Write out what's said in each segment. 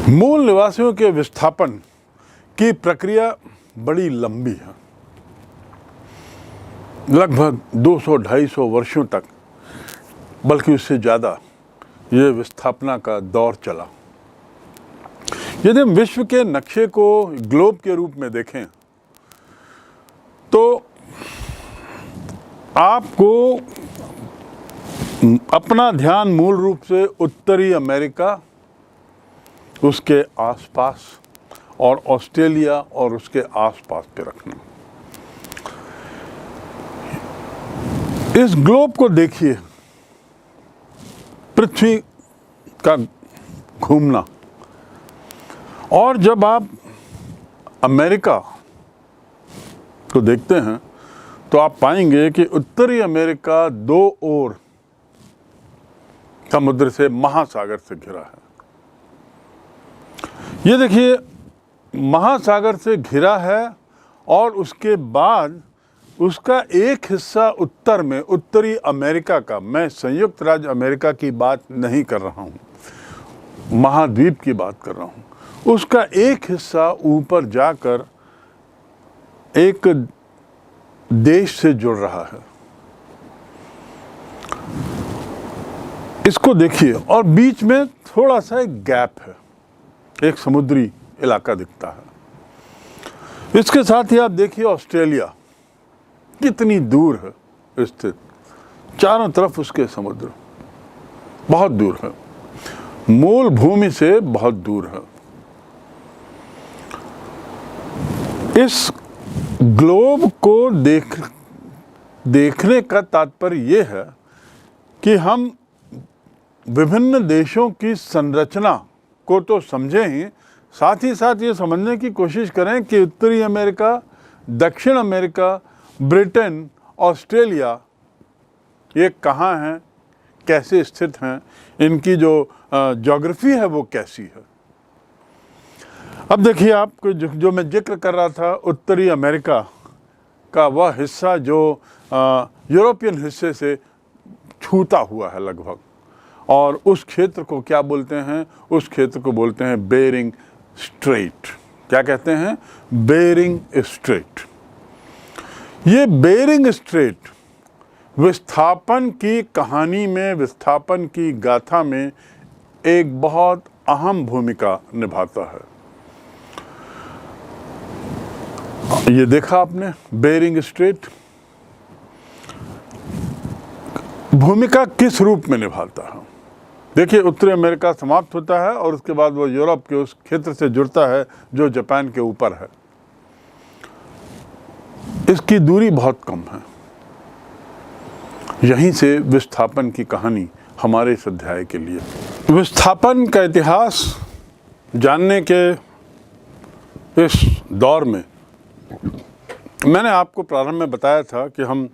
मूल निवासियों के विस्थापन की प्रक्रिया बड़ी लंबी है। लगभग 200-250 वर्षों तक, बल्कि उससे ज़्यादा, ये विस्थापना का दौर चला। यदि हम विश्व के नक्शे को ग्लोब के रूप में देखें तो आपको अपना ध्यान मूल रूप से उत्तरी अमेरिका, उसके आसपास, और ऑस्ट्रेलिया और उसके आसपास पे रखना। इस ग्लोब को देखिए, पृथ्वी का घूमना, और जब आप अमेरिका को देखते हैं तो आप पाएंगे कि उत्तरी अमेरिका दो ओर समुद्र से, महासागर से घिरा है। ये देखिए, महासागर से घिरा है, और उसके बाद उसका एक हिस्सा उत्तर में, उत्तरी अमेरिका का, मैं संयुक्त राज्य अमेरिका की बात नहीं कर रहा हूँ, महाद्वीप की बात कर रहा हूँ, उसका एक हिस्सा ऊपर जाकर एक देश से जुड़ रहा है। इसको देखिए, और बीच में थोड़ा सा एक गैप है, एक समुद्री इलाका दिखता है। इसके साथ ही आप देखिए ऑस्ट्रेलिया कितनी दूर है स्थित, चारों तरफ उसके समुद्र, बहुत दूर है, मूल भूमि से बहुत दूर है। इस ग्लोब को देखने का तात्पर्य ये है कि हम विभिन्न देशों की संरचना को तो समझें ही, साथ ही साथ ये समझने की कोशिश करें कि उत्तरी अमेरिका, दक्षिण अमेरिका, ब्रिटेन, ऑस्ट्रेलिया, ये कहाँ हैं, कैसे स्थित हैं, इनकी जो ज्योग्राफी है वो कैसी है। अब देखिए, आपको जो मैं जिक्र कर रहा था, उत्तरी अमेरिका का वह हिस्सा जो यूरोपियन हिस्से से छूता हुआ है लगभग, और उस क्षेत्र को क्या बोलते हैं? उस क्षेत्र को बोलते हैं बेरिंग स्ट्रेट। क्या कहते हैं? Bering strait. ये बेरिंग स्ट्रेट विस्थापन की कहानी में, विस्थापन की गाथा में एक बहुत अहम भूमिका निभाता है। ये देखा आपने, बेरिंग स्ट्रेट भूमिका किस रूप में निभाता है? देखिए, उत्तरी अमेरिका समाप्त होता है और उसके बाद वो यूरोप के उस क्षेत्र से जुड़ता है जो जापान के ऊपर है। इसकी दूरी बहुत कम है। यहीं से विस्थापन की कहानी हमारे इस अध्याय के लिए। विस्थापन का इतिहास जानने के इस दौर में मैंने आपको प्रारंभ में बताया था कि हम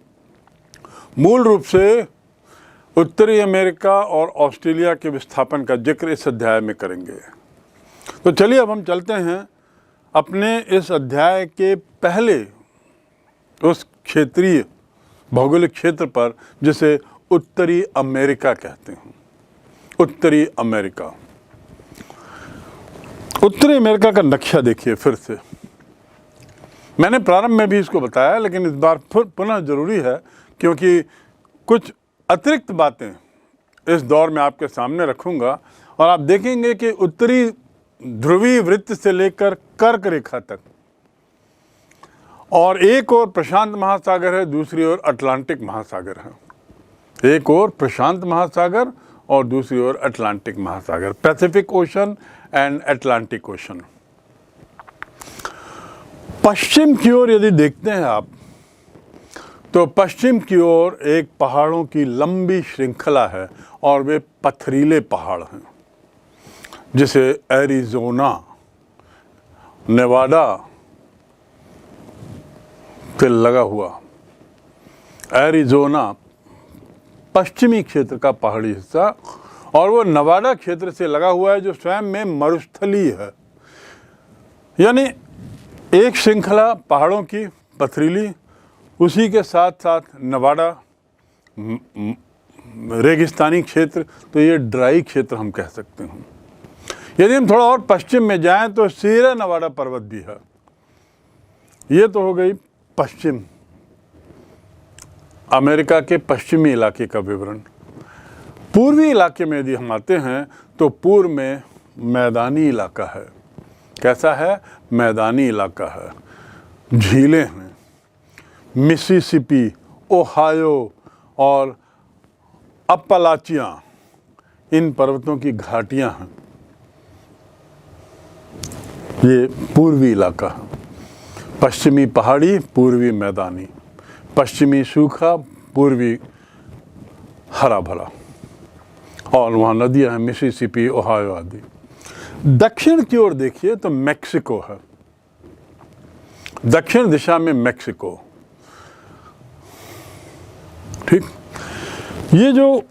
मूल रूप से उत्तरी अमेरिका और ऑस्ट्रेलिया के विस्थापन का जिक्र इस अध्याय में करेंगे। तो चलिए अब हम चलते हैं अपने इस अध्याय के पहले उस क्षेत्रीय भौगोलिक क्षेत्र पर जिसे उत्तरी अमेरिका कहते हैं। उत्तरी अमेरिका, उत्तरी अमेरिका का नक्शा देखिए फिर से। मैंने प्रारंभ में भी इसको बताया, लेकिन इस बार पुनः जरूरी है, क्योंकि कुछ अतिरिक्त बातें इस दौर में आपके सामने रखूंगा, और आप देखेंगे कि उत्तरी ध्रुवीय वृत्त से लेकर कर्क रेखा तक, और एक ओर प्रशांत महासागर है, दूसरी ओर अटलांटिक महासागर है। एक ओर प्रशांत महासागर और दूसरी ओर अटलांटिक महासागर, Pacific ocean and Atlantic ocean. पश्चिम की ओर यदि देखते हैं आप, तो पश्चिम की ओर एक पहाड़ों की लंबी श्रृंखला है, और वे पथरीले पहाड़ हैं, जिसे एरिज़ोना, नेवाडा से लगा हुआ एरिज़ोना पश्चिमी क्षेत्र का पहाड़ी हिस्सा, और वो नेवाडा क्षेत्र से लगा हुआ है जो स्वयं में मरुस्थलीय है। यानी एक श्रृंखला पहाड़ों की पथरीली, उसी के साथ साथ नेवाडा रेगिस्तानी क्षेत्र, तो ये ड्राई क्षेत्र हम कह सकते हैं। यदि हम थोड़ा और पश्चिम में जाएं तो सीयरा नेवाडा पर्वत भी है। ये तो हो गई पश्चिम अमेरिका के पश्चिमी इलाके का विवरण। पूर्वी इलाके में यदि हम आते हैं तो पूर्व में मैदानी इलाका है। कैसा है? मैदानी इलाका है। झीलें हैं, मिसिसिपी, ओहायो और अप्पालाचियां, इन पर्वतों की घाटियां हैं। ये पूर्वी इलाका है। पश्चिमी पहाड़ी, पूर्वी मैदानी, पश्चिमी सूखा, पूर्वी हरा भरा, और वहाँ नदियाँ हैं, मिसिसिपी, ओहायो आदि। दक्षिण की ओर देखिए तो मैक्सिको है। दक्षिण दिशा में मैक्सिको। ठीक, ये जो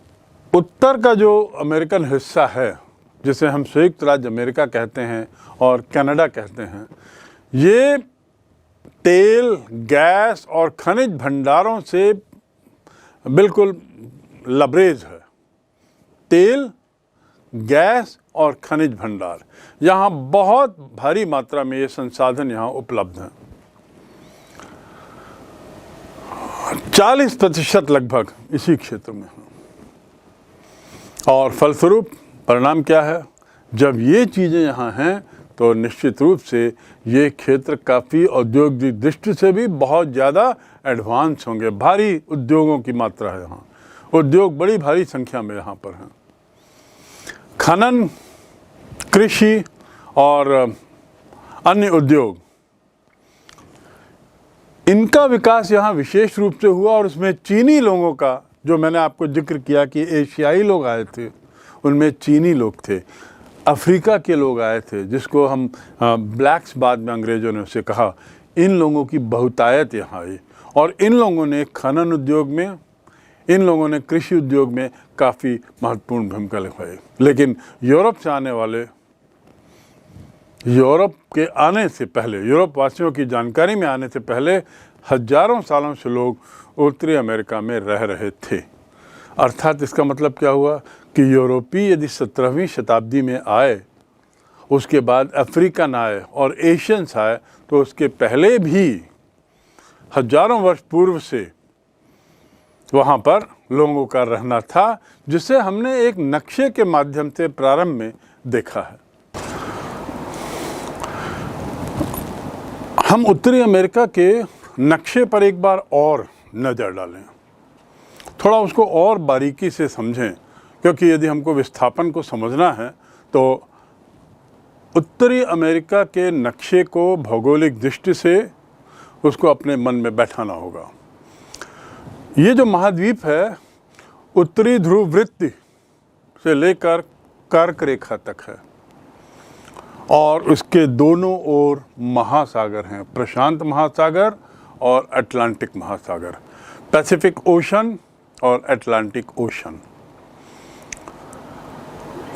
उत्तर का जो अमेरिकन हिस्सा है, जिसे हम संयुक्त राज्य अमेरिका कहते हैं और कनाडा कहते हैं, ये तेल, गैस और खनिज भंडारों से बिल्कुल लबरेज है। तेल, गैस और खनिज भंडार, यहाँ बहुत भारी मात्रा में ये संसाधन यहाँ उपलब्ध हैं। 40% लगभग इसी क्षेत्र में है। और फलस्वरूप परिणाम क्या है? जब ये चीज़ें यहाँ हैं तो निश्चित रूप से ये क्षेत्र काफ़ी औद्योगिक दृष्टि से भी बहुत ज़्यादा एडवांस होंगे। भारी उद्योगों की मात्रा है यहाँ। उद्योग बड़ी भारी संख्या में यहाँ पर हैं। खनन, कृषि और अन्य उद्योग, इनका विकास यहाँ विशेष रूप से हुआ। और उसमें चीनी लोगों का, जो मैंने आपको जिक्र किया कि एशियाई लोग आए थे, उनमें चीनी लोग थे, अफ्रीका के लोग आए थे, जिसको हम ब्लैक्स बाद में अंग्रेज़ों ने उसे कहा। इन लोगों की बहुतायत यहाँ आई और इन लोगों ने खनन उद्योग में, इन लोगों ने कृषि उद्योग में काफ़ी महत्वपूर्ण भूमिका निभाई। लेकिन यूरोप से आने वाले, यूरोप के आने से पहले, यूरोप वासियों की जानकारी में आने से पहले हजारों सालों से लोग उत्तरी अमेरिका में रह रहे थे। अर्थात इसका मतलब क्या हुआ कि यूरोपीय यदि 17वीं शताब्दी में आए, उसके बाद अफ्रीकन आए और एशियंस आए, तो उसके पहले भी हजारों वर्ष पूर्व से वहाँ पर लोगों का रहना था, जिसे हमने एक नक्शे के माध्यम से प्रारंभ में देखा है। हम उत्तरी अमेरिका के नक्शे पर एक बार और नज़र डालें, थोड़ा उसको और बारीकी से समझें, क्योंकि यदि हमको विस्थापन को समझना है तो उत्तरी अमेरिका के नक्शे को भौगोलिक दृष्टि से उसको अपने मन में बैठाना होगा। ये जो महाद्वीप है, उत्तरी ध्रुव वृत्त से लेकर कर्क रेखा तक है और उसके दोनों ओर महासागर हैं, प्रशांत महासागर और अटलांटिक महासागर, पैसिफिक ओशन और अटलांटिक ओशन।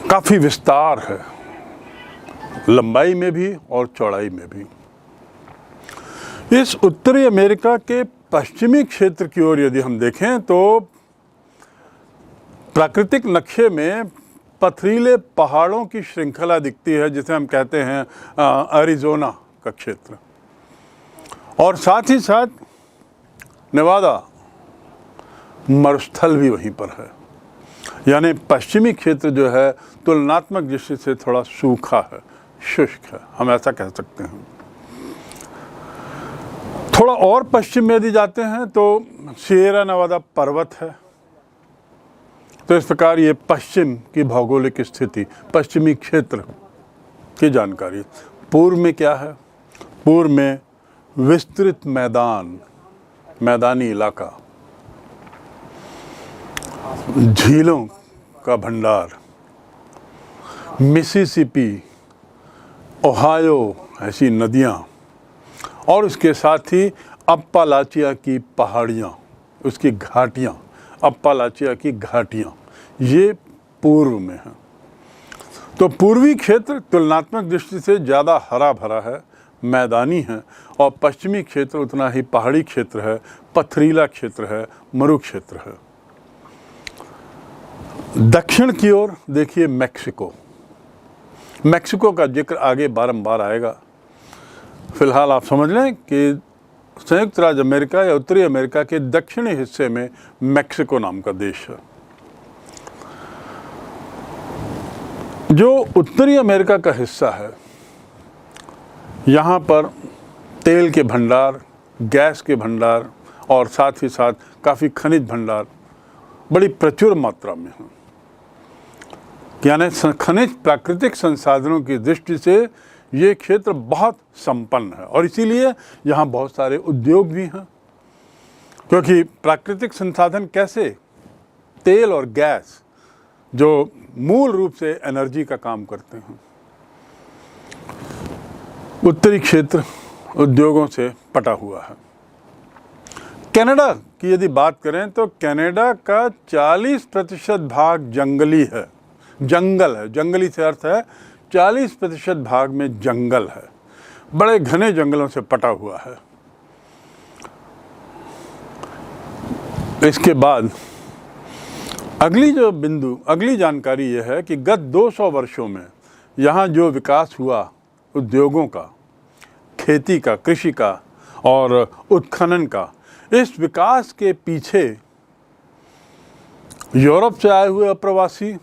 काफ़ी विस्तार है, लंबाई में भी और चौड़ाई में भी। इस उत्तरी अमेरिका के पश्चिमी क्षेत्र की ओर यदि हम देखें तो प्राकृतिक नक्शे में पथरीले पहाड़ों की श्रृंखला दिखती है, जिसे हम कहते हैं अरिज़ोना का क्षेत्र, और साथ ही साथ नेवादा मरुस्थल भी वहीं पर है। यानी पश्चिमी क्षेत्र जो है तुलनात्मक दृष्टि से थोड़ा सूखा है, शुष्क है, हम ऐसा कह सकते हैं। थोड़ा और पश्चिम में यदि जाते हैं तो सिएरा नेवादा पर्वत है। तो इस प्रकार ये पश्चिम की भौगोलिक स्थिति, पश्चिमी क्षेत्र की जानकारी। पूर्व में क्या है? पूर्व में विस्तृत मैदान, मैदानी इलाका, झीलों का भंडार, मिसिसिपी, ओहायो ऐसी नदियाँ, और उसके साथ ही अप्पालाचिया की पहाड़ियाँ, उसकी घाटियाँ, अप्पालाचिया की घाटियाँ, ये पूर्व में हैं। तो पूर्वी क्षेत्र तुलनात्मक दृष्टि से ज़्यादा हरा भरा है, मैदानी है, और पश्चिमी क्षेत्र उतना ही पहाड़ी क्षेत्र है, पथरीला क्षेत्र है, मरु क्षेत्र है। दक्षिण की ओर देखिए मैक्सिको, मैक्सिको का जिक्र आगे बारंबार आएगा। फिलहाल आप समझ लें कि संयुक्त राज्य अमेरिका या उत्तरी अमेरिका के दक्षिणी हिस्से में मैक्सिको नाम का देश है। जो उत्तरी अमेरिका का हिस्सा है, यहाँ पर तेल के भंडार, गैस के भंडार और साथ ही साथ काफ़ी खनिज भंडार बड़ी प्रचुर मात्रा में हैं। यानी खनिज प्राकृतिक संसाधनों की दृष्टि से ये क्षेत्र बहुत संपन्न है और इसीलिए यहाँ बहुत सारे उद्योग भी हैं, क्योंकि प्राकृतिक संसाधन कैसे, तेल और गैस जो मूल रूप से एनर्जी का काम करते हैं। उत्तरी क्षेत्र उद्योगों से पटा हुआ है। कनाडा की यदि बात करें तो कनाडा का 40% भाग जंगली है, जंगल है। जंगली से अर्थ है 40% भाग में जंगल है, बड़े घने जंगलों से पटा हुआ है। इसके बाद अगली जानकारी यह है कि गत 200 वर्षों में यहाँ जो विकास हुआ उद्योगों का, खेती का, कृषि का और उत्खनन का, इस विकास के पीछे यूरोप से आए हुए अप्रवासी,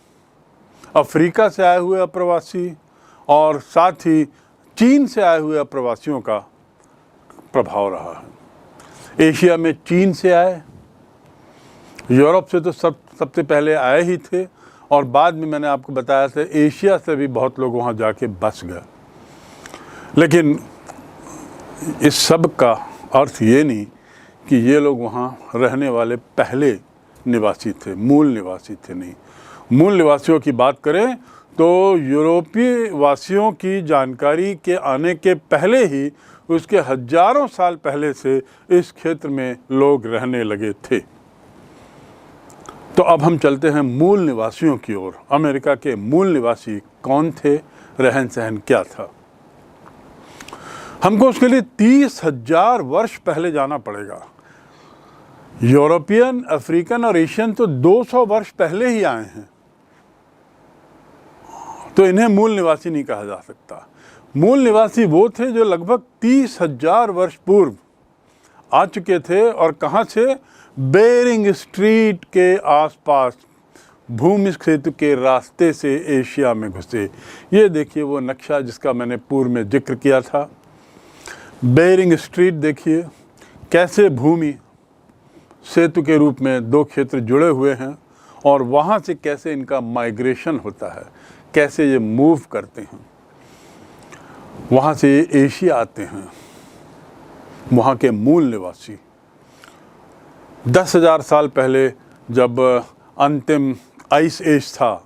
अफ्रीका से आए हुए अप्रवासी और साथ ही चीन से आए हुए अप्रवासियों का प्रभाव रहा है। एशिया में चीन से आए, यूरोप से तो सबसे पहले आए ही थे और बाद में मैंने आपको बताया था एशिया से भी बहुत लोग वहाँ जाके बस गए। लेकिन इस सब का अर्थ ये नहीं कि ये लोग वहाँ रहने वाले पहले निवासी थे, मूल निवासी थे। नहीं, मूल निवासियों की बात करें तो यूरोपीय वासियों की जानकारी के आने के पहले ही उसके हजारों साल पहले से इस क्षेत्र में लोग रहने लगे थे। तो अब हम चलते हैं मूल निवासियों की ओर। अमेरिका के मूल निवासी कौन थे, रहन सहन क्या था। हमको उसके लिए 30,000 वर्ष पहले जाना पड़ेगा। यूरोपियन, अफ्रीकन और एशियन तो 200 वर्ष पहले ही आए हैं, तो इन्हें मूल निवासी नहीं कहा जा सकता। मूल निवासी वो थे जो लगभग 30,000 वर्ष पूर्व आ चुके थे और कहाँ से, बेरिंग स्ट्रीट के आसपास भूमि सेतु के रास्ते से एशिया में घुसे। ये देखिए वो नक्शा जिसका मैंने पूर्व में जिक्र किया था। बेरिंग स्ट्रीट देखिए कैसे भूमि सेतु के रूप में दो क्षेत्र जुड़े हुए हैं और वहाँ से कैसे इनका माइग्रेशन होता है, कैसे ये मूव करते हैं। वहाँ से ये एशिया आते हैं, वहाँ के मूल निवासी। 10,000 साल पहले जब अंतिम आइस एज था,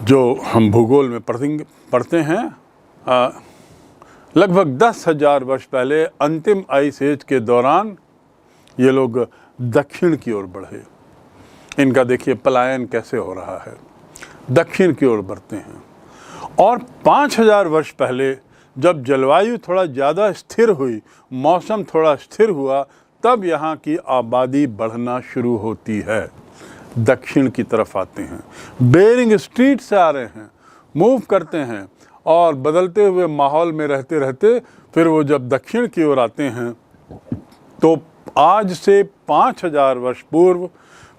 जो हम भूगोल में पढ़ते हैं, लगभग 10,000 वर्ष पहले अंतिम आइस एज के दौरान ये लोग दक्षिण की ओर बढ़े। इनका देखिए पलायन कैसे हो रहा है, दक्षिण की ओर बढ़ते हैं। और 5,000 वर्ष पहले जब जलवायु थोड़ा ज़्यादा स्थिर हुई, मौसम थोड़ा स्थिर हुआ, तब यहाँ की आबादी बढ़ना शुरू होती है, दक्षिण की तरफ आते हैं। बेरिंग स्ट्रीट से आ रहे हैं, मूव करते हैं और बदलते हुए माहौल में रहते रहते फिर वो जब दक्षिण की ओर आते हैं तो आज से 5,000 वर्ष पूर्व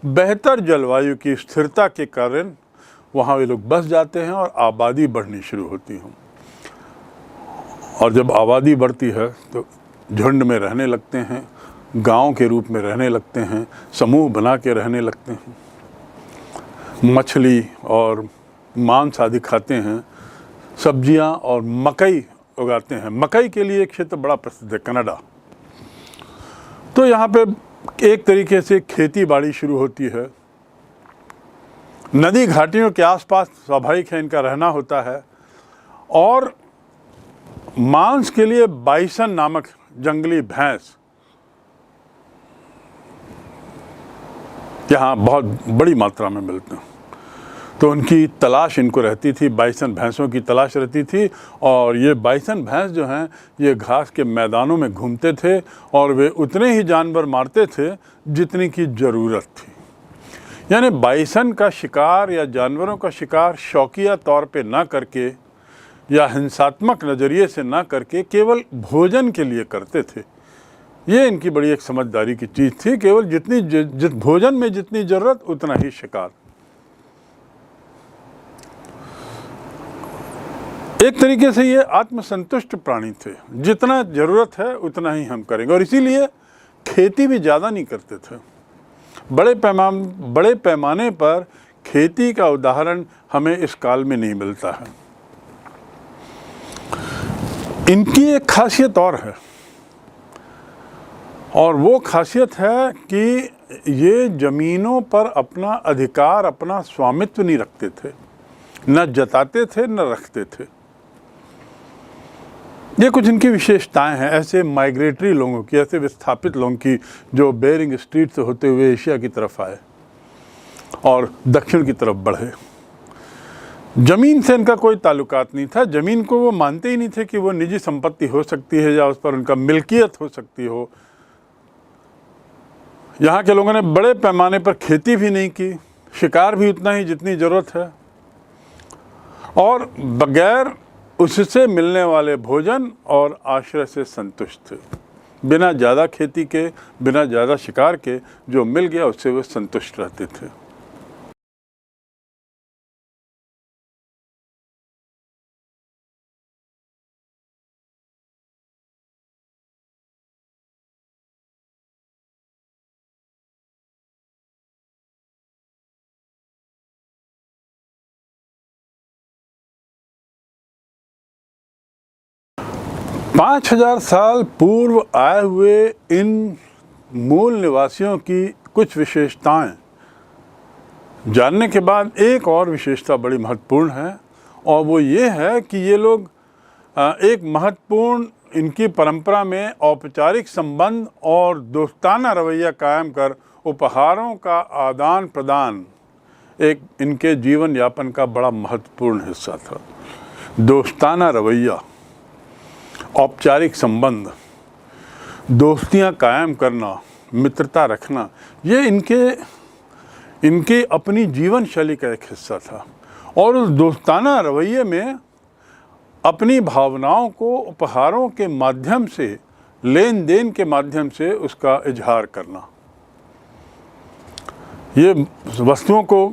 बेहतर जलवायु की स्थिरता के कारण वहाँ वे लोग बस जाते हैं और आबादी बढ़नी शुरू होती है। और जब आबादी बढ़ती है तो झुंड में रहने लगते हैं, गांव के रूप में रहने लगते हैं, समूह बना के रहने लगते हैं, मछली और मांस आदि खाते हैं, सब्जियां और मकई उगाते हैं। मकई के लिए एक क्षेत्र बड़ा प्रसिद्ध है, कनाडा। तो यहाँ पे एक तरीके से खेती बाड़ी शुरू होती है। नदी घाटियों के आसपास स्वाभाविक है इनका रहना होता है। और मांस के लिए बाइसन नामक जंगली भैंस यहाँ बहुत बड़ी मात्रा में मिलते हैं, तो उनकी तलाश इनको रहती थी, बाइसन भैंसों की तलाश रहती थी। और ये बाइसन भैंस जो हैं ये घास के मैदानों में घूमते थे और वे उतने ही जानवर मारते थे जितनी की ज़रूरत थी। यानी बाइसन का शिकार या जानवरों का शिकार शौकिया तौर पे ना करके या हिंसात्मक नज़रिए से ना करके केवल भोजन के लिए करते थे। ये इनकी बड़ी एक समझदारी की चीज़ थी, केवल जितनी भोजन में जितनी ज़रूरत उतना ही शिकार। एक तरीके से ये आत्मसंतुष्ट प्राणी थे, जितना ज़रूरत है उतना ही हम करेंगे, और इसीलिए खेती भी ज़्यादा नहीं करते थे। बड़े पैमाने पर खेती का उदाहरण हमें इस काल में नहीं मिलता है। इनकी एक खासियत और है, और वो खासियत है कि ये ज़मीनों पर अपना अधिकार, अपना स्वामित्व नहीं रखते थे, न जताते थे न रखते थे। ये कुछ इनकी विशेषताएं हैं ऐसे माइग्रेटरी लोगों की, ऐसे विस्थापित लोगों की जो बेरिंग स्ट्रीट से होते हुए एशिया की तरफ आए और दक्षिण की तरफ बढ़े। ज़मीन से इनका कोई ताल्लुकात नहीं था। ज़मीन को वो मानते ही नहीं थे कि वो निजी संपत्ति हो सकती है या उस पर उनका मिल्कियत हो सकती हो। यहाँ के लोगों ने बड़े पैमाने पर खेती भी नहीं की, शिकार भी उतना ही जितनी ज़रूरत है, और बगैर उससे मिलने वाले भोजन और आश्रय से संतुष्ट थे। बिना ज़्यादा खेती के, बिना ज़्यादा शिकार के जो मिल गया उससे वे संतुष्ट रहते थे। पाँच 5000 साल पूर्व आए हुए इन मूल निवासियों की कुछ विशेषताएं जानने के बाद एक और विशेषता बड़ी महत्वपूर्ण है, और वो ये है कि ये लोग एक महत्वपूर्ण इनकी परंपरा में औपचारिक संबंध और दोस्ताना रवैया कायम कर उपहारों का आदान प्रदान एक इनके जीवन यापन का बड़ा महत्वपूर्ण हिस्सा था। दोस्ताना रवैया, औपचारिक संबंध, दोस्तियां कायम करना, मित्रता रखना, ये इनके अपनी जीवन शैली का एक हिस्सा था। और उस दोस्ताना रवैये में अपनी भावनाओं को उपहारों के माध्यम से, लेन देन के माध्यम से उसका इजहार करना। ये वस्तुओं को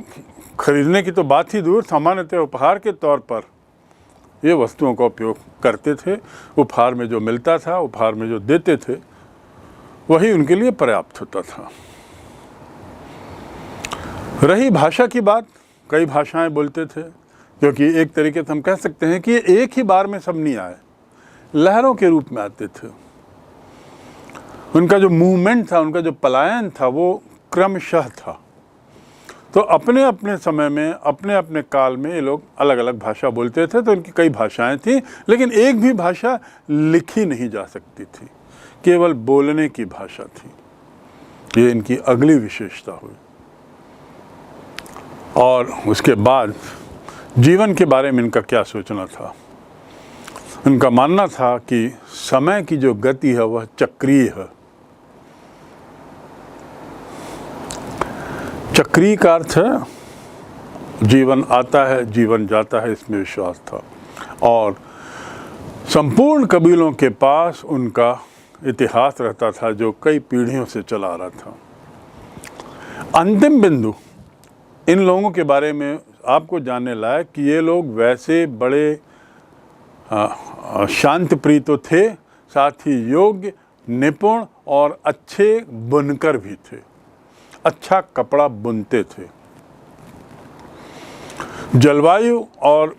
खरीदने की तो बात ही दूर, सामान्यतः उपहार के तौर पर ये वस्तुओं का उपयोग करते थे। उपहार में जो मिलता था, उपहार में जो देते थे, वही उनके लिए पर्याप्त होता था। रही भाषा की बात, कई भाषाएं बोलते थे, क्योंकि एक तरीके से हम कह सकते हैं कि एक ही बार में सब नहीं आए, लहरों के रूप में आते थे। उनका जो मूवमेंट था, उनका जो पलायन था, वो क्रमशः था। तो अपने अपने समय में, अपने अपने काल में ये लोग अलग अलग भाषा बोलते थे। तो इनकी कई भाषाएं थी, लेकिन एक भी भाषा लिखी नहीं जा सकती थी, केवल बोलने की भाषा थी। ये इनकी अगली विशेषता हुई। और उसके बाद जीवन के बारे में इनका क्या सोचना था। इनका मानना था कि समय की जो गति है वह चक्रीय है। चक्रीय का अर्थ है जीवन आता है, जीवन जाता है, इसमें विश्वास था। और संपूर्ण कबीलों के पास उनका इतिहास रहता था जो कई पीढ़ियों से चला आ रहा था। अंतिम बिंदु इन लोगों के बारे में आपको जानने लायक कि ये लोग वैसे बड़े शांतप्रिय तो थे, साथ ही योग्य, निपुण और अच्छे बुनकर भी थे। अच्छा कपड़ा बुनते थे। जलवायु और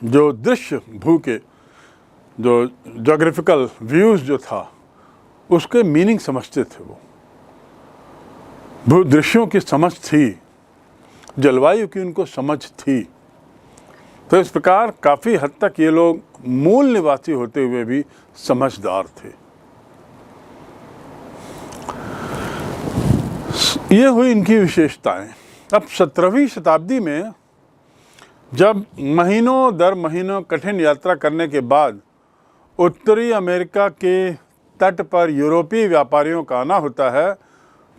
जो दृश्य भू के जो ज्योग्राफिकल व्यूज़ जो था, उसके मीनिंग समझते थे। वो भू दृश्यों की समझ थी, जलवायु की उनको समझ थी। तो इस प्रकार काफ़ी हद तक ये लोग मूल निवासी होते हुए भी समझदार थे। ये हुई इनकी विशेषताएं। अब 17वीं शताब्दी में जब महीनों दर महीनों कठिन यात्रा करने के बाद उत्तरी अमेरिका के तट पर यूरोपीय व्यापारियों का आना होता है,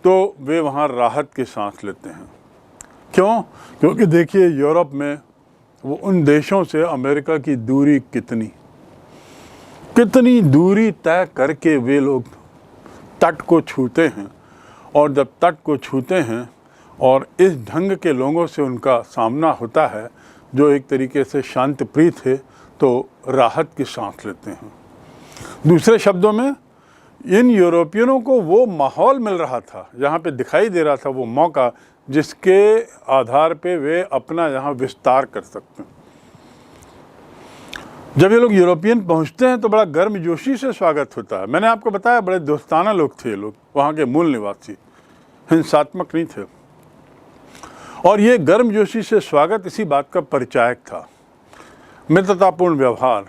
तो वे वहाँ राहत की सांस लेते हैं। क्यों? क्योंकि देखिए यूरोप में वो उन देशों से अमेरिका की दूरी कितनी दूरी तय करके वे लोग तट को छूते हैं, और जब तट को छूते हैं और इस ढंग के लोगों से उनका सामना होता है जो एक तरीके से शांतिप्रिय थे, तो राहत की सांस लेते हैं। दूसरे शब्दों में, इन यूरोपियनों को वो माहौल मिल रहा था, यहाँ पे दिखाई दे रहा था वो मौका जिसके आधार पे वे अपना यहाँ विस्तार कर सकते हैं। जब ये लोग यूरोपियन पहुँचते हैं तो बड़ा गर्मजोशी से स्वागत होता है। मैंने आपको बताया बड़े दोस्ताना लोग थे ये लोग, वहाँ के मूल निवासी, हिंसात्मक नहीं थे। और ये गर्मजोशी से स्वागत इसी बात का परिचायक था। मित्रतापूर्ण व्यवहार,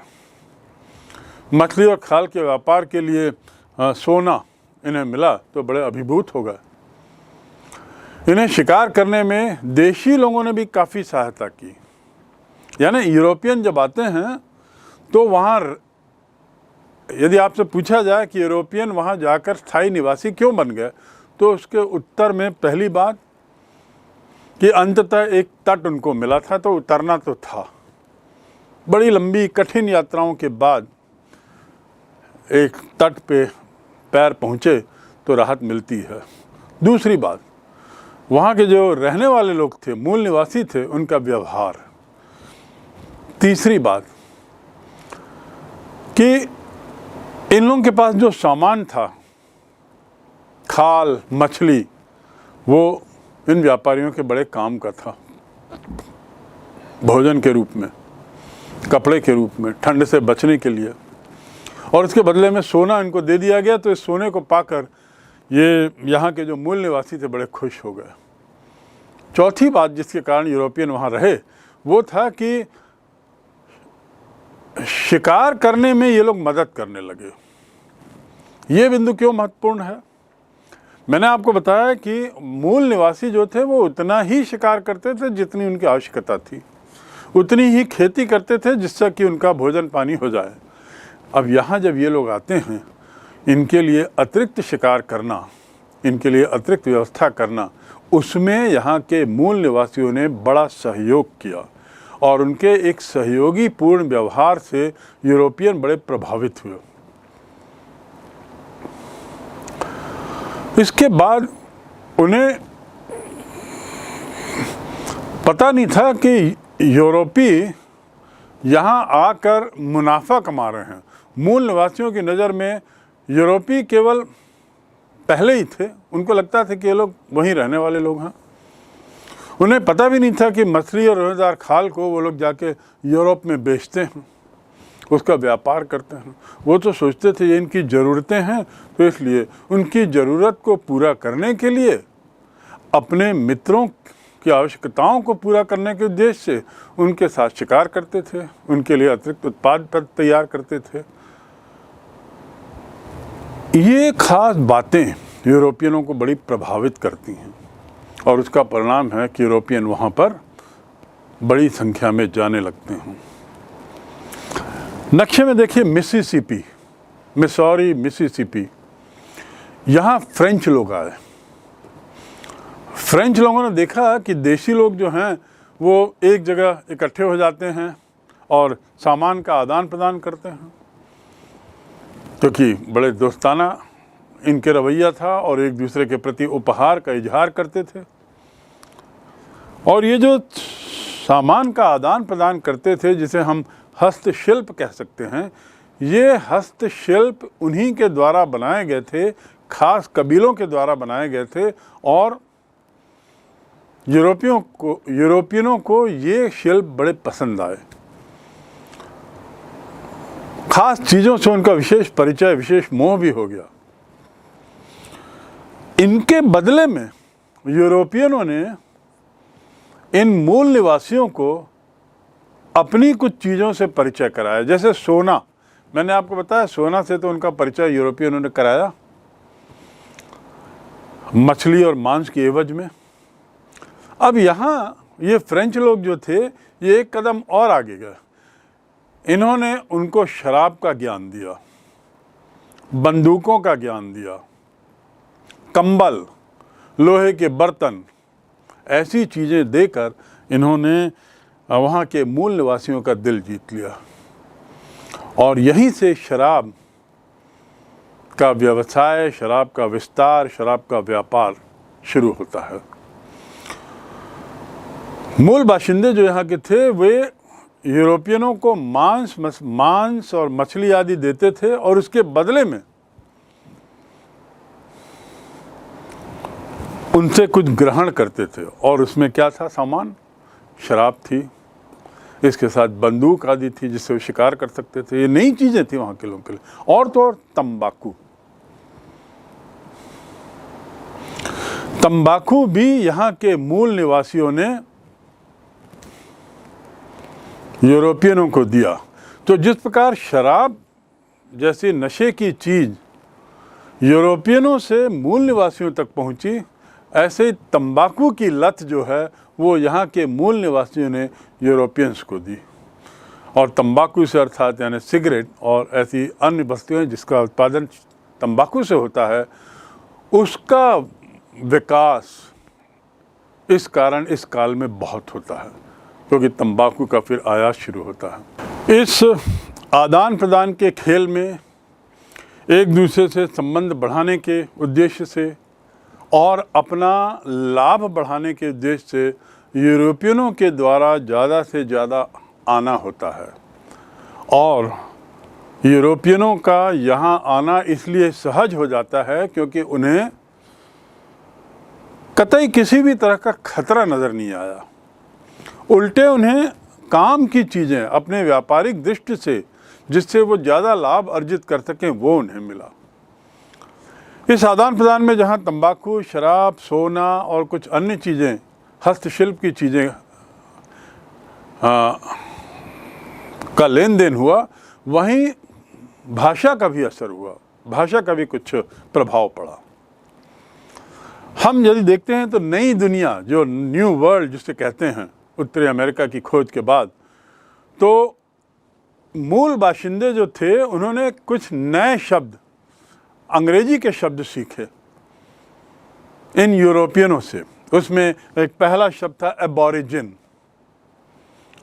मछली और खाल के व्यापार के लिए सोना इन्हें मिला तो बड़े अभिभूत हो गए। इन्हें शिकार करने में देशी लोगों ने भी काफ़ी सहायता की। यानी यूरोपियन जब आते हैं तो वहाँ, यदि आपसे पूछा जाए कि यूरोपियन वहाँ जाकर स्थायी निवासी क्यों बन गए, तो उसके उत्तर में पहली बात कि अंततः एक तट उनको मिला था, तो उतरना तो था। बड़ी लंबी कठिन यात्राओं के बाद एक तट पे पैर पहुँचे तो राहत मिलती है। दूसरी बात, वहाँ के जो रहने वाले लोग थे, मूल निवासी थे, उनका व्यवहार। तीसरी बात कि इन लोगों के पास जो सामान था, खाल, मछली, वो इन व्यापारियों के बड़े काम का था, भोजन के रूप में, कपड़े के रूप में, ठंड से बचने के लिए। और इसके बदले में सोना इनको दे दिया गया, तो इस सोने को पाकर ये यहाँ के जो मूल निवासी थे बड़े खुश हो गए। चौथी बात जिसके कारण यूरोपियन वहाँ रहे वो था कि शिकार करने में ये लोग मदद करने लगे। ये बिंदु क्यों महत्वपूर्ण है? मैंने आपको बताया कि मूल निवासी जो थे वो उतना ही शिकार करते थे जितनी उनकी आवश्यकता थी, उतनी ही खेती करते थे जिससे कि उनका भोजन पानी हो जाए। अब यहाँ जब ये लोग आते हैं, इनके लिए अतिरिक्त शिकार करना, इनके लिए अतिरिक्त व्यवस्था करना, उसमें यहाँ के मूल निवासियों ने बड़ा सहयोग किया, और उनके एक सहयोगी पूर्ण व्यवहार से यूरोपियन बड़े प्रभावित हुए। इसके बाद उन्हें पता नहीं था कि यूरोपी यहाँ आकर मुनाफा कमा रहे हैं। मूल निवासियों की नज़र में यूरोपी केवल पहले ही थे, उनको लगता था कि ये लोग वहीं रहने वाले लोग हैं। उन्हें पता भी नहीं था कि मछली और रोएदार खाल को वो लोग जाके यूरोप में बेचते हैं, उसका व्यापार करते हैं। वो तो सोचते थे ये इनकी ज़रूरतें हैं, तो इसलिए उनकी ज़रूरत को पूरा करने के लिए, अपने मित्रों की आवश्यकताओं को पूरा करने के उद्देश्य से उनके साथ शिकार करते थे, उनके लिए अतिरिक्त उत्पाद तैयार करते थे। ये खास बातें यूरोपियनों को बड़ी प्रभावित करती हैं, और उसका परिणाम है कि यूरोपियन वहाँ पर बड़ी संख्या में जाने लगते हैं। नक्शे में देखिए मिसिसिपी, मिसौरी, मिसिसिपी, यहाँ फ्रेंच लोग आए। फ्रेंच लोगों ने देखा कि देशी लोग जो हैं वो एक जगह इकट्ठे हो जाते हैं और सामान का आदान प्रदान करते हैं, क्योंकि बड़े दोस्ताना इनके रवैया था और एक दूसरे के प्रति उपहार का इजहार करते थे। और ये जो सामान का आदान प्रदान करते थे, जिसे हम हस्तशिल्प कह सकते हैं, ये हस्तशिल्प उन्हीं के द्वारा बनाए गए थे, खास कबीलों के द्वारा बनाए गए थे, और यूरोपियनों को ये शिल्प बड़े पसंद आए। खास चीज़ों से उनका विशेष परिचय, विशेष मोह भी हो गया। इनके बदले में यूरोपियनों ने इन मूल निवासियों को अपनी कुछ चीज़ों से परिचय कराया। जैसे सोना, मैंने आपको बताया सोना से तो उनका परिचय यूरोपियनों ने कराया, मछली और मांस की एवज में। अब यहाँ ये फ्रेंच लोग जो थे, ये एक कदम और आगे गए। इन्होंने उनको शराब का ज्ञान दिया, बंदूकों का ज्ञान दिया, कंबल, लोहे के बर्तन, ऐसी चीज़ें देकर इन्होंने वहाँ के मूल निवासियों का दिल जीत लिया। और यहीं से शराब का व्यवसाय, शराब का विस्तार, शराब का व्यापार शुरू होता है। मूल बाशिंदे जो यहाँ के थे वे यूरोपियनों को मांस और मछली आदि देते थे और उसके बदले में उनसे कुछ ग्रहण करते थे। और उसमें क्या था सामान? शराब थी, इसके साथ बंदूक आदि थी जिससे वो शिकार कर सकते थे। ये नई चीज़ें थी वहाँ के लोगों के लिए। और तो और तंबाकू भी यहाँ के मूल निवासियों ने यूरोपियनों को दिया। तो जिस प्रकार शराब जैसी नशे की चीज़ यूरोपियनों से मूल निवासियों तक पहुँची, ऐसे ही तंबाकू की लत जो है वो यहाँ के मूल निवासियों ने यूरोपियंस को दी। और तंबाकू से अर्थात यानी सिगरेट और ऐसी अन्य वस्तुएं जिसका उत्पादन तंबाकू से होता है, उसका विकास इस काल में बहुत होता है, क्योंकि तंबाकू का फिर आयात शुरू होता है। इस आदान प्रदान के खेल में एक दूसरे से संबंध बढ़ाने के उद्देश्य से और अपना लाभ बढ़ाने के उद्देश्य से यूरोपियनों के द्वारा ज़्यादा से ज़्यादा आना होता है। और यूरोपियनों का यहाँ आना इसलिए सहज हो जाता है क्योंकि उन्हें कतई किसी भी तरह का खतरा नज़र नहीं आया। उल्टे उन्हें काम की चीज़ें अपने व्यापारिक दृष्टि से जिससे वो ज़्यादा लाभ अर्जित कर सकें वो उन्हें मिला। इस आदान प्रदान में जहाँ तंबाकू, शराब, सोना और कुछ अन्य चीज़ें, हस्तशिल्प की चीज़ें का लेन देन हुआ, वहीं भाषा का भी असर हुआ, भाषा का भी कुछ प्रभाव पड़ा। हम यदि देखते हैं तो नई दुनिया जो न्यू वर्ल्ड जिसे कहते हैं उत्तरी अमेरिका की खोज के बाद, तो मूल बाशिंदे जो थे उन्होंने कुछ नए शब्द, अंग्रेजी के शब्द सीखे इन यूरोपियनों से। उसमें एक पहला शब्द था एबॉरिजिन।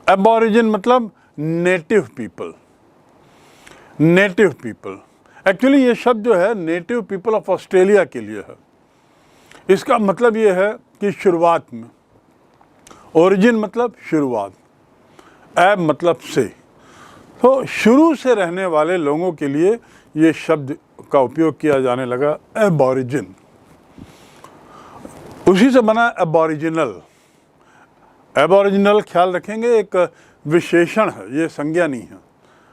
एबॉरिजिन मतलब native people. Native people, actually ये शब्द जो है नेटिव पीपल ऑफ ऑस्ट्रेलिया के लिए है। इसका मतलब ये है कि शुरुआत में, ओरिजिन मतलब शुरुआत, एब मतलब से, तो शुरू से रहने वाले लोगों के लिए ये शब्द का उपयोग किया जाने लगा, एबॉरिजिन। उसी से बना एबॉरिजिनल। एबॉरिजिनल ख्याल रखेंगे एक विशेषण है, ये संज्ञा नहीं है।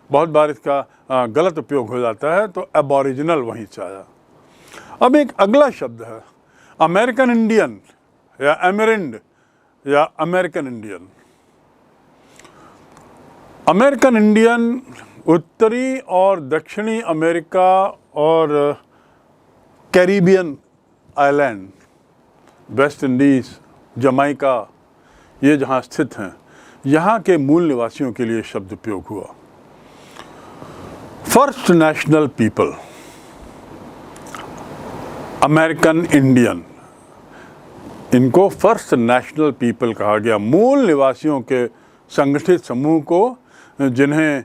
बहुत बार इसका गलत उपयोग हो जाता है, तो एबॉरिजिनल वहीं से आया। अब एक अगला शब्द है अमेरिकन इंडियन या एमेरिंड या अमेरिकन इंडियन। अमेरिकन इंडियन उत्तरी और दक्षिणी अमेरिका और Caribbean island, West Indies, Jamaica, ये जहाँ स्थित हैं, यहाँ के मूल निवासियों के लिए शब्द उपयोग हुआ। First national people, American Indian, इनको फर्स्ट नेशनल पीपल कहा गया। मूल निवासियों के संगठित समूह को जिन्हें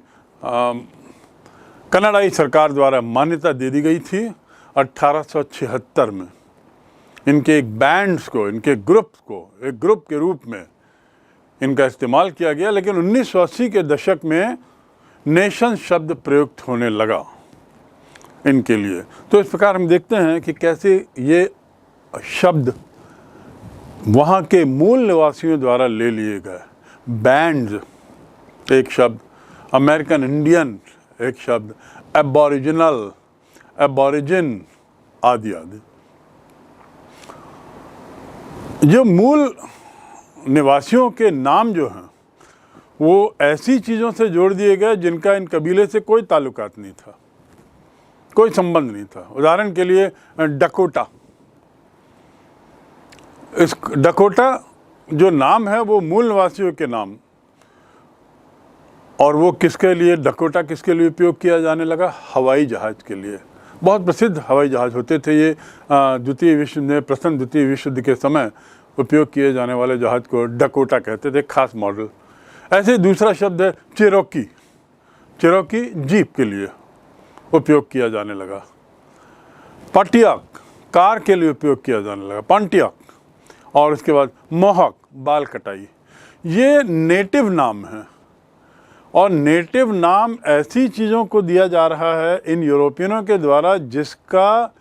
कनाडाई सरकार द्वारा मान्यता दे दी गई थी 1876 में। इनके एक बैंड्स को, इनके ग्रुप्स को एक ग्रुप के रूप में इनका इस्तेमाल किया गया। लेकिन 1980 के दशक में नेशन शब्द प्रयुक्त होने लगा इनके लिए। तो इस प्रकार हम देखते हैं कि कैसे ये शब्द वहाँ के मूल निवासियों द्वारा ले लिए गए। बैंड्स एक शब्द, अमेरिकन इंडियन एक शब्द, एबॉरिजिनल, एबॉरिजिन आदि आदि। जो मूल निवासियों के नाम जो हैं वो ऐसी चीज़ों से जोड़ दिए गए जिनका इन कबीले से कोई ताल्लुकात नहीं था, कोई संबंध नहीं था। उदाहरण के लिए डकोटा, इस डकोटा जो नाम है वो मूल निवासियों के नाम, और वो किसके लिए, डकोटा किसके लिए उपयोग किया जाने लगा? हवाई जहाज़ के लिए। बहुत प्रसिद्ध हवाई जहाज़ होते थे ये। प्रथम द्वितीय विश्व युद्ध के समय उपयोग किए जाने वाले जहाज को डकोटा कहते थे, खास मॉडल। ऐसे ही दूसरा शब्द है चिरोकी। चिरोकी जीप के लिए उपयोग किया जाने लगा। पटियाक कार के लिए उपयोग किया जाने लगा, पॉन्टियाक। और उसके बाद मोहक बाल कटाई। ये नेटिव नाम है, और नेटिव नाम ऐसी चीज़ों को दिया जा रहा है इन यूरोपियनों के द्वारा जिसका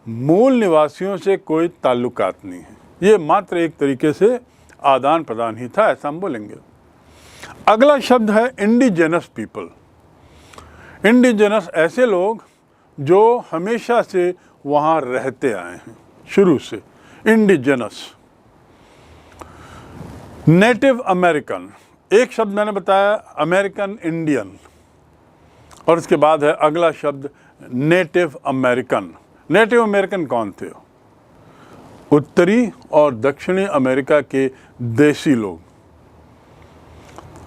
मूल निवासियों से कोई ताल्लुकात नहीं है। ये मात्र एक तरीके से आदान प्रदान ही था, ऐसा हम बोलेंगे। अगला शब्द है इंडिजेनस पीपल। इंडिजेनस ऐसे लोग जो हमेशा से वहाँ रहते आए हैं, शुरू से। इंडिजेनस। नेटिव अमेरिकन, एक शब्द मैंने बताया अमेरिकन इंडियन, और उसके बाद है अगला शब्द नेटिव अमेरिकन। नेटिव अमेरिकन कौन थे? उत्तरी और दक्षिणी अमेरिका के देसी लोग।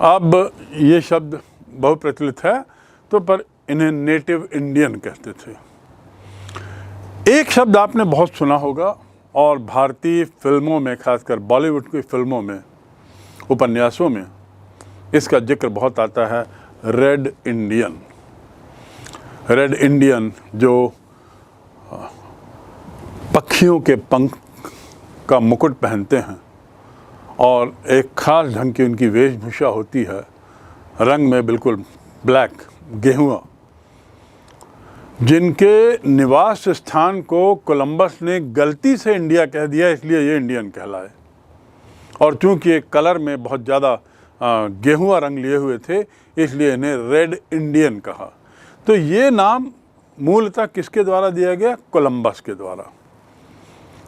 अब ये शब्द बहुत प्रचलित है, तो पर इन्हें नेटिव इंडियन कहते थे। एक शब्द आपने बहुत सुना होगा, और भारतीय फिल्मों में, खासकर बॉलीवुड की फिल्मों में, उपन्यासों में इसका जिक्र बहुत आता है, रेड इंडियन। रेड इंडियन जो पक्षियों के पंख का मुकुट पहनते हैं और एक खास ढंग की उनकी वेशभूषा होती है, रंग में बिल्कुल ब्लैक, गेहुआ, जिनके निवास स्थान को कोलंबस ने गलती से इंडिया कह दिया, इसलिए ये इंडियन कहलाए। और चूंकि एक कलर में बहुत ज़्यादा गेहुआ रंग लिए हुए थे, इसलिए इन्हें रेड इंडियन कहा। तो ये नाम मूलतः किसके द्वारा दिया गया? कोलंबस के द्वारा।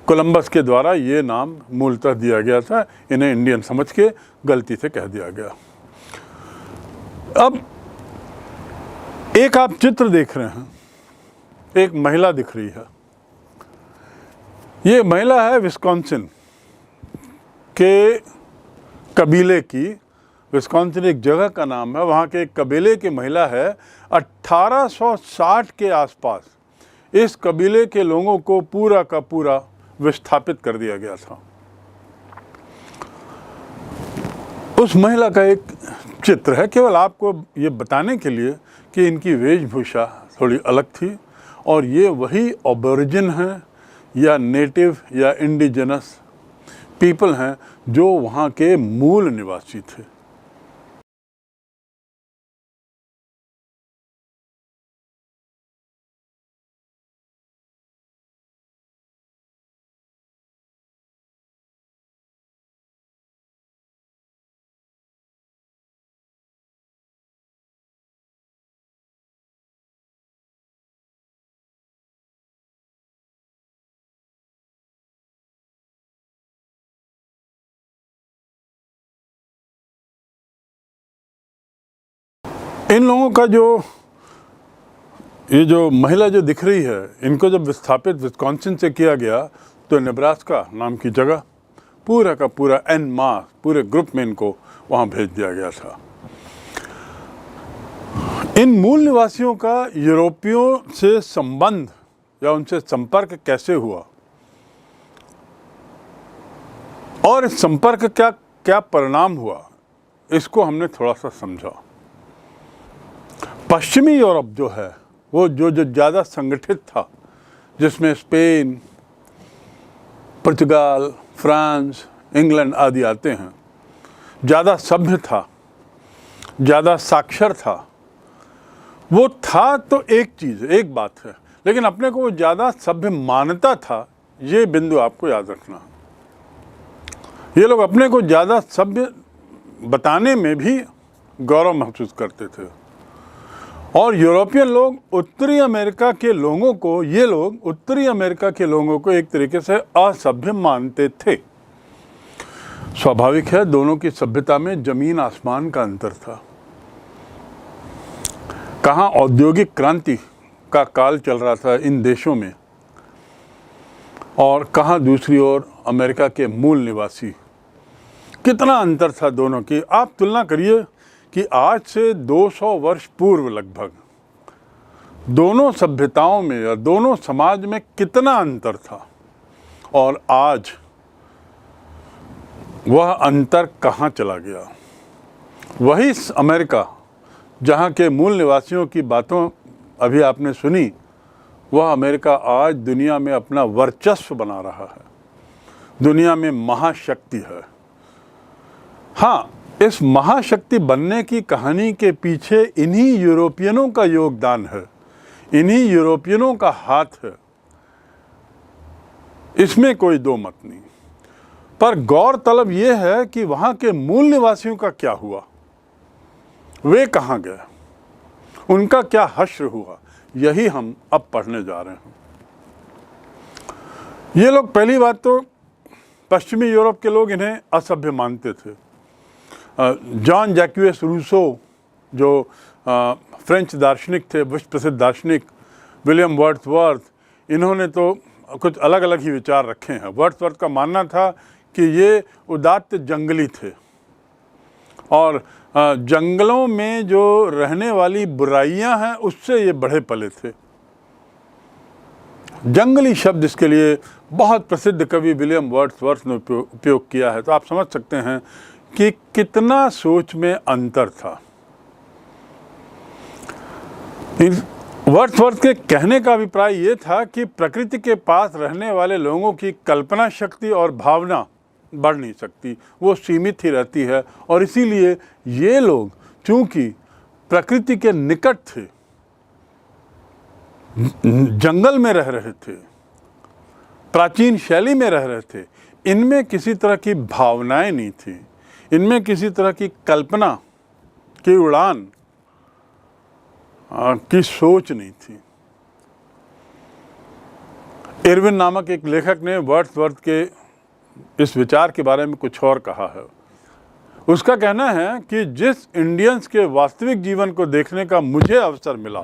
कोलंबस के द्वारा ये नाम मूलतः दिया गया था, इन्हें इंडियन समझ के गलती से कह दिया गया। अब एक आप चित्र देख रहे हैं, एक महिला दिख रही है। ये महिला है विस्कॉन्सिन के कबीले की। विस्कॉन्सिन एक जगह का नाम है, वहाँ के एक कबीले की महिला है। 1860 के आसपास इस कबीले के लोगों को पूरा का पूरा विस्थापित कर दिया गया था। उस महिला का एक चित्र है, केवल आपको ये बताने के लिए कि इनकी वेशभूषा थोड़ी अलग थी, और ये वही ऑबोरिजिन हैं या नेटिव या इंडिजिनस पीपल हैं जो वहाँ के मूल निवासी थे। इन लोगों का ये जो महिला जो दिख रही है, इनको जब विस्थापित विस्कॉन्सिन से किया गया तो नेब्रास्का नाम की जगह पूरा का पूरा एन मास पूरे ग्रुप में इनको वहाँ भेज दिया गया था। इन मूल निवासियों का यूरोपियों से संबंध या उनसे संपर्क कैसे हुआ, और इस संपर्क का क्या परिणाम हुआ, इसको हमने थोड़ा सा समझा। पश्चिमी यूरोप जो है वो जो ज़्यादा संगठित था, जिसमें स्पेन, पुर्तगाल, फ्रांस, इंग्लैंड आदि आते हैं, ज़्यादा सभ्य था, ज़्यादा साक्षर था। वो था तो एक चीज़, एक बात है, लेकिन अपने को वो ज़्यादा सभ्य मानता था, ये बिंदु आपको याद रखना। ये लोग अपने को ज़्यादा सभ्य बताने में भी गौरव महसूस करते थे, और यूरोपियन लोग उत्तरी अमेरिका के लोगों को, ये लोग उत्तरी अमेरिका के लोगों को एक तरीके से असभ्य मानते थे। स्वाभाविक है, दोनों की सभ्यता में जमीन आसमान का अंतर था। कहाँ औद्योगिक क्रांति का काल चल रहा था इन देशों में, और कहाँ दूसरी ओर अमेरिका के मूल निवासी। कितना अंतर था दोनों की। आप तुलना करिए कि आज से 200 वर्ष पूर्व लगभग दोनों सभ्यताओं में या दोनों समाज में कितना अंतर था, और आज वह अंतर कहाँ चला गया? वही अमेरिका जहाँ के मूल निवासियों की बातों अभी आपने सुनी, वह अमेरिका आज दुनिया में अपना वर्चस्व बना रहा है, दुनिया में महाशक्ति है। हाँ, इस महाशक्ति बनने की कहानी के पीछे इन्हीं यूरोपियनों का योगदान है, इन्हीं यूरोपियनों का हाथ है, इसमें कोई दो मत नहीं। पर गौरतलब यह है कि वहाँ के मूल निवासियों का क्या हुआ, वे कहाँ गए, उनका क्या हश्र हुआ, यही हम अब पढ़ने जा रहे हैं। ये लोग, पहली बात तो पश्चिमी यूरोप के लोग इन्हें असभ्य मानते थे। जॉन जैक्यूस रूसो जो फ्रेंच दार्शनिक थे, विश्व प्रसिद्ध दार्शनिक, विलियम वर्ड्सवर्थ, इन्होंने तो कुछ अलग अलग ही विचार रखे हैं। वर्ड्सवर्थ का मानना था कि ये उदात्त जंगली थे और जंगलों में जो रहने वाली बुराइयां हैं उससे ये बढ़े पले थे। जंगली शब्द इसके लिए बहुत प्रसिद्ध कवि विलियम वर्ड्सवर्थ ने उपयोग किया है। तो आप समझ सकते हैं कि कितना सोच में अंतर था। वर्ड्सवर्थ के कहने का अभिप्राय ये था कि प्रकृति के पास रहने वाले लोगों की कल्पना शक्ति और भावना बढ़ नहीं सकती, वो सीमित ही रहती है। और इसीलिए ये लोग चूंकि प्रकृति के निकट थे, जंगल में रह रहे थे, प्राचीन शैली में रह रहे थे, इनमें किसी तरह की भावनाएं नहीं थी, इनमें किसी तरह की कल्पना की उड़ान की सोच नहीं थी। इरविन नामक एक लेखक ने वर्ड्सवर्थ के इस विचार के बारे में कुछ और कहा है। उसका कहना है कि जिस इंडियंस के वास्तविक जीवन को देखने का मुझे अवसर मिला,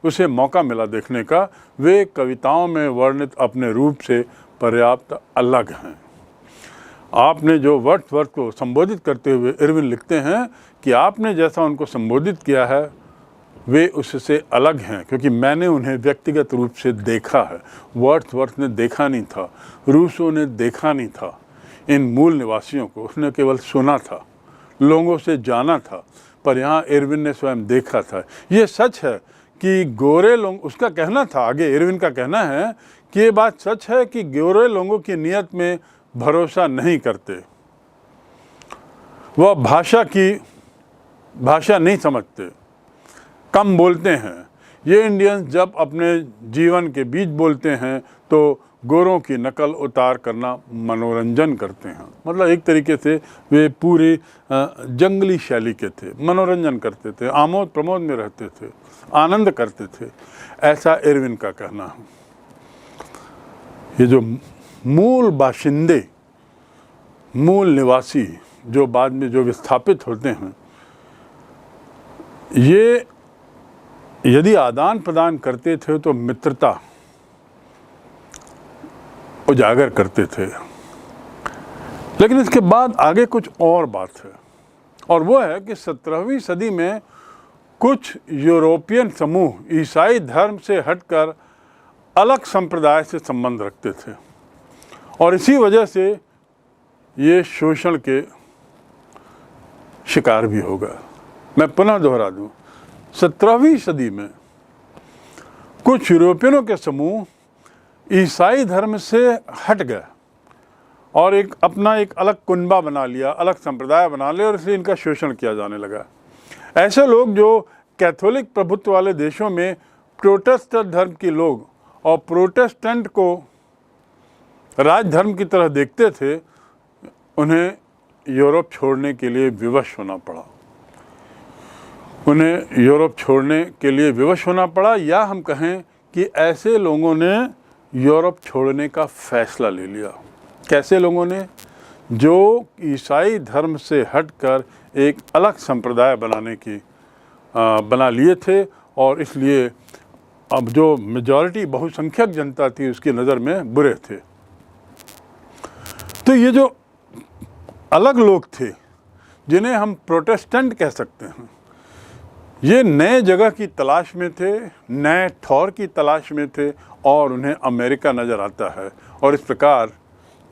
उसे मौका मिला देखने का, वे कविताओं में वर्णित अपने रूप से पर्याप्त अलग हैं। आपने जो वर्ड्सवर्थ को संबोधित करते हुए इरविन लिखते हैं कि आपने जैसा उनको संबोधित किया है वे उससे अलग हैं, क्योंकि मैंने उन्हें व्यक्तिगत रूप से देखा है। वर्ड्सवर्थ ने देखा नहीं था, रूसो ने देखा नहीं था इन मूल निवासियों को, उसने केवल सुना था, लोगों से जाना था। पर यहाँ इरविन ने स्वयं देखा था। ये सच है कि गोरे लोग, उसका कहना था, आगे इरविन का कहना है कि ये बात सच है कि गोरे लोगों की नीयत में भरोसा नहीं करते, वह भाषा नहीं समझते, कम बोलते हैं। ये इंडियंस जब अपने जीवन के बीच बोलते हैं तो गोरों की नकल उतार करना मनोरंजन करते हैं। मतलब एक तरीके से वे पूरी जंगली शैली के थे, मनोरंजन करते थे, आमोद प्रमोद में रहते थे, आनंद करते थे, ऐसा इरविन का कहना है। ये जो मूल बाशिंदे, मूल निवासी जो बाद में जो विस्थापित होते हैं, ये यदि आदान प्रदान करते थे तो मित्रता उजागर करते थे। लेकिन इसके बाद आगे कुछ और बात है, और वो है कि 17वीं सदी में कुछ यूरोपियन समूह ईसाई धर्म से हटकर अलग संप्रदाय से संबंध रखते थे, और इसी वजह से ये शोषण के शिकार भी हो गए। मैं पुनः दोहरा दूं, 17वीं सदी में कुछ यूरोपियनों के समूह ईसाई धर्म से हट गए और अपना एक अलग कुनबा बना लिया, अलग संप्रदाय बना लिया, और इसलिए इनका शोषण किया जाने लगा। ऐसे लोग जो कैथोलिक प्रभुत्व वाले देशों में प्रोटेस्टेंट धर्म के लोग और प्रोटेस्टेंट को राज धर्म की तरह देखते थे, उन्हें यूरोप छोड़ने के लिए विवश होना पड़ा। उन्हें यूरोप छोड़ने के लिए विवश होना पड़ा, या हम कहें कि ऐसे लोगों ने यूरोप छोड़ने का फैसला ले लिया। कैसे लोगों ने? जो ईसाई धर्म से हटकर एक अलग संप्रदाय बना लिए थे, और इसलिए अब जो मेजॉरिटी बहुसंख्यक जनता थी उसकी नज़र में बुरे थे। तो ये जो अलग लोग थे, जिन्हें हम प्रोटेस्टेंट कह सकते हैं, ये नए जगह की तलाश में थे, नए ठौर की तलाश में थे, और उन्हें अमेरिका नज़र आता है। और इस प्रकार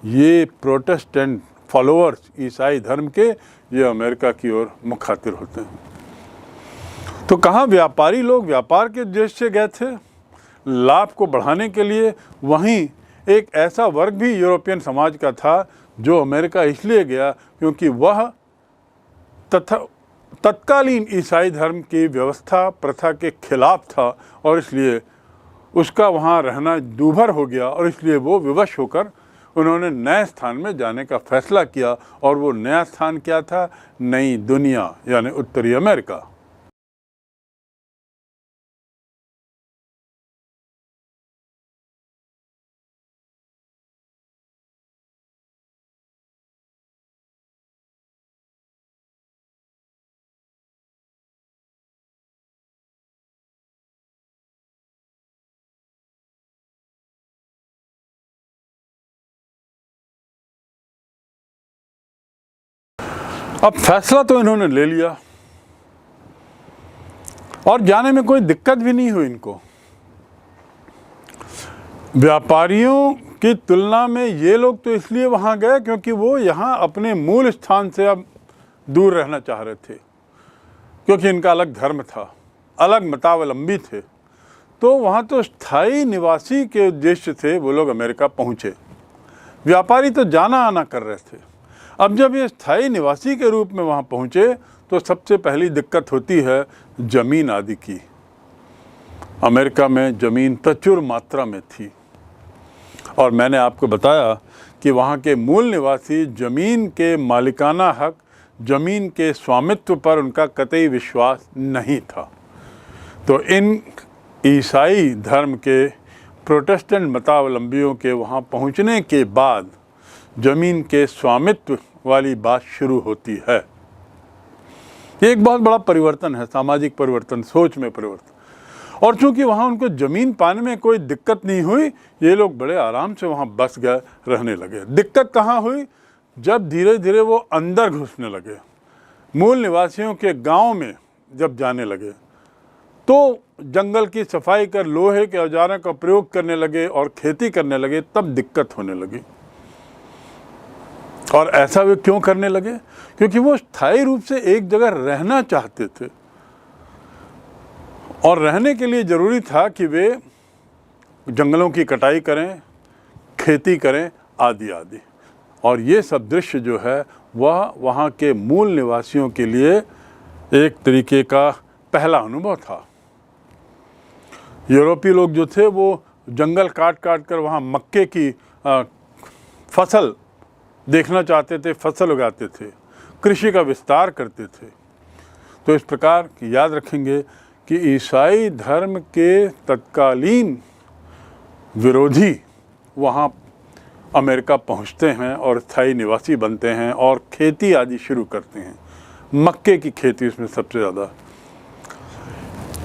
ये प्रोटेस्टेंट फॉलोअर्स ईसाई धर्म के ये अमेरिका की ओर मुखातिर होते हैं। तो कहाँ व्यापारी लोग व्यापार के उद्देश्य से गए थे, लाभ को बढ़ाने के लिए, वहीं एक ऐसा वर्ग भी यूरोपियन समाज का था जो अमेरिका इसलिए गया क्योंकि वह तत्कालीन ईसाई धर्म की व्यवस्था प्रथा के खिलाफ था और इसलिए उसका वहाँ रहना दूभर हो गया और इसलिए वो विवश होकर उन्होंने नए स्थान में जाने का फैसला किया। और वो नया स्थान क्या था? नई दुनिया, यानी उत्तरी अमेरिका। अब फैसला तो इन्होंने ले लिया और जाने में कोई दिक्कत भी नहीं हुई इनको। व्यापारियों की तुलना में ये लोग तो इसलिए वहाँ गए क्योंकि वो यहाँ अपने मूल स्थान से अब दूर रहना चाह रहे थे, क्योंकि इनका अलग धर्म था, अलग मतावलंबी थे। तो वहाँ तो स्थायी निवासी के उद्देश्य से वो लोग अमेरिका पहुँचे। व्यापारी तो जाना आना कर रहे थे। अब जब ये स्थायी निवासी के रूप में वहाँ पहुँचे तो सबसे पहली दिक्कत होती है ज़मीन आदि की। अमेरिका में ज़मीन प्रचुर मात्रा में थी और मैंने आपको बताया कि वहाँ के मूल निवासी ज़मीन के मालिकाना हक, ज़मीन के स्वामित्व पर उनका कतई विश्वास नहीं था। तो इन ईसाई धर्म के प्रोटेस्टेंट मतावलंबियों के वहाँ पहुँचने के बाद ज़मीन के स्वामित्व वाली बात शुरू होती है। ये एक बहुत बड़ा परिवर्तन है, सामाजिक परिवर्तन, सोच में परिवर्तन। और चूंकि वहाँ उनको ज़मीन पाने में कोई दिक्कत नहीं हुई, ये लोग बड़े आराम से वहाँ बस गए, रहने लगे। दिक्कत कहाँ हुई? जब धीरे धीरे वो अंदर घुसने लगे, मूल निवासियों के गांव में जब जाने लगे, तो जंगल की सफाई कर लोहे के औजारों का प्रयोग करने लगे और खेती करने लगे, तब दिक्कत होने लगी। और ऐसा वे क्यों करने लगे? क्योंकि वो स्थायी रूप से एक जगह रहना चाहते थे और रहने के लिए ज़रूरी था कि वे जंगलों की कटाई करें, खेती करें, आदि आदि। और ये सब दृश्य जो है वह वहाँ के मूल निवासियों के लिए एक तरीके का पहला अनुभव था। यूरोपीय लोग जो थे वो जंगल काट काट कर वहाँ मक्के की फसल देखना चाहते थे, फसल उगाते थे, कृषि का विस्तार करते थे। तो इस प्रकार याद रखेंगे कि ईसाई धर्म के तत्कालीन विरोधी वहाँ अमेरिका पहुँचते हैं और स्थायी निवासी बनते हैं और खेती आदि शुरू करते हैं। मक्के की खेती इसमें सबसे ज़्यादा।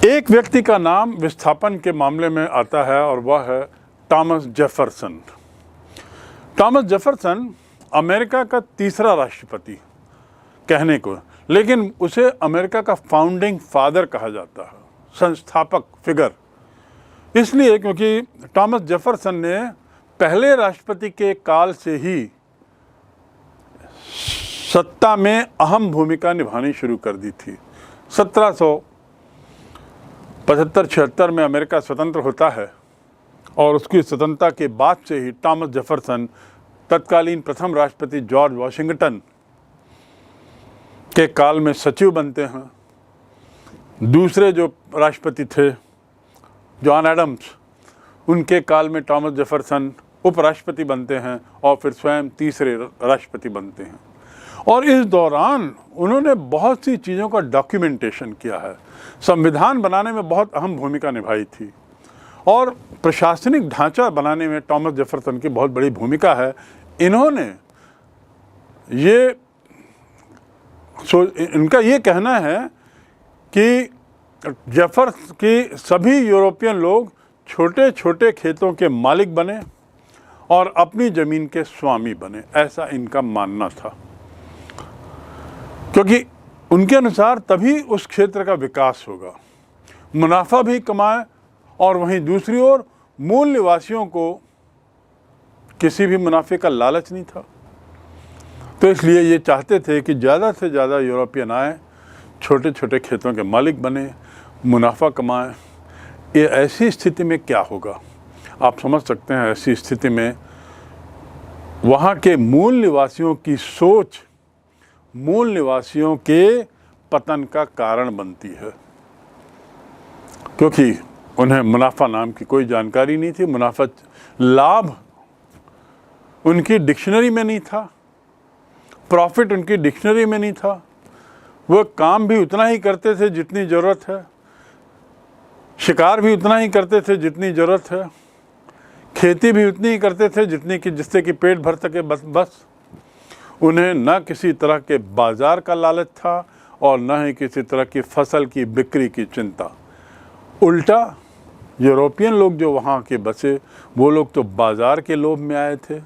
एक व्यक्ति का नाम विस्थापन के मामले में आता है और वह है Thomas Jefferson. Thomas Jefferson America का तीसरा राष्ट्रपति कहने को, लेकिन उसे अमेरिका का फाउंडिंग फादर कहा जाता है, संस्थापक फिगर। इसलिए क्योंकि थॉमस जेफरसन ने पहले राष्ट्रपति के काल से ही सत्ता में अहम भूमिका निभानी शुरू कर दी थी। 1775-76 में अमेरिका स्वतंत्र होता है और उसकी स्वतंत्रता के बाद से ही थॉमस जेफरसन तत्कालीन प्रथम राष्ट्रपति जॉर्ज वॉशिंगटन के काल में सचिव बनते हैं। दूसरे जो राष्ट्रपति थे जॉन एडम्स, उनके काल में थॉमस जेफरसन उपराष्ट्रपति बनते हैं और फिर स्वयं तीसरे राष्ट्रपति बनते हैं। और इस दौरान उन्होंने बहुत सी चीज़ों का डॉक्यूमेंटेशन किया है। संविधान बनाने में बहुत अहम भूमिका निभाई थी और प्रशासनिक ढांचा बनाने में थॉमस जेफरसन की बहुत बड़ी भूमिका है। इन्होंने इनका ये कहना है कि सभी यूरोपियन लोग छोटे छोटे खेतों के मालिक बने और अपनी ज़मीन के स्वामी बने, ऐसा इनका मानना था। क्योंकि उनके अनुसार तभी उस क्षेत्र का विकास होगा, मुनाफा भी कमाए और वहीं दूसरी ओर मूल निवासियों को किसी भी मुनाफे का लालच नहीं था। तो इसलिए ये चाहते थे कि ज़्यादा से ज़्यादा यूरोपियन आए, छोटे छोटे खेतों के मालिक बने, मुनाफा कमाएं। ये ऐसी स्थिति में क्या होगा आप समझ सकते हैं। ऐसी स्थिति में वहाँ के मूल निवासियों की सोच मूल निवासियों के पतन का कारण बनती है, क्योंकि उन्हें मुनाफा नाम की कोई जानकारी नहीं थी। मुनाफा लाभ उनकी डिक्शनरी में नहीं था, प्रॉफिट उनकी डिक्शनरी में नहीं था। वह काम भी उतना ही करते थे जितनी ज़रूरत है, शिकार भी उतना ही करते थे जितनी ज़रूरत है, खेती भी उतनी ही करते थे जितनी कि जिससे कि पेट भर सके बस। उन्हें न किसी तरह के बाज़ार का लालच था और न ही किसी तरह की फसल की बिक्री की चिंता। उल्टा यूरोपियन लोग जो वहाँ के बसे, वो लोग तो बाज़ार के लोभ में आए थे,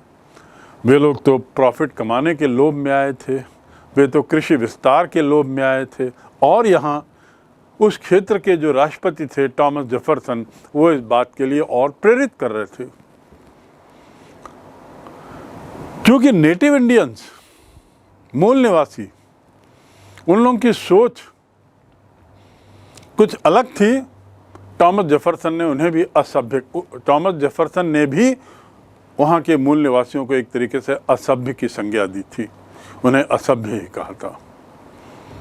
वे लोग तो प्रॉफिट कमाने के लोभ में आए थे, वे तो कृषि विस्तार के लोभ में आए थे। और यहाँ उस क्षेत्र के जो राष्ट्रपति थे थॉमस जेफरसन, वो इस बात के लिए और प्रेरित कर रहे थे। क्योंकि नेटिव इंडियंस, मूल निवासी, उन लोगों की सोच कुछ अलग थी। थॉमस जेफरसन ने भी वहाँ के मूल निवासियों को एक तरीके से असभ्य की संज्ञा दी थी, उन्हें असभ्य ही कहा था।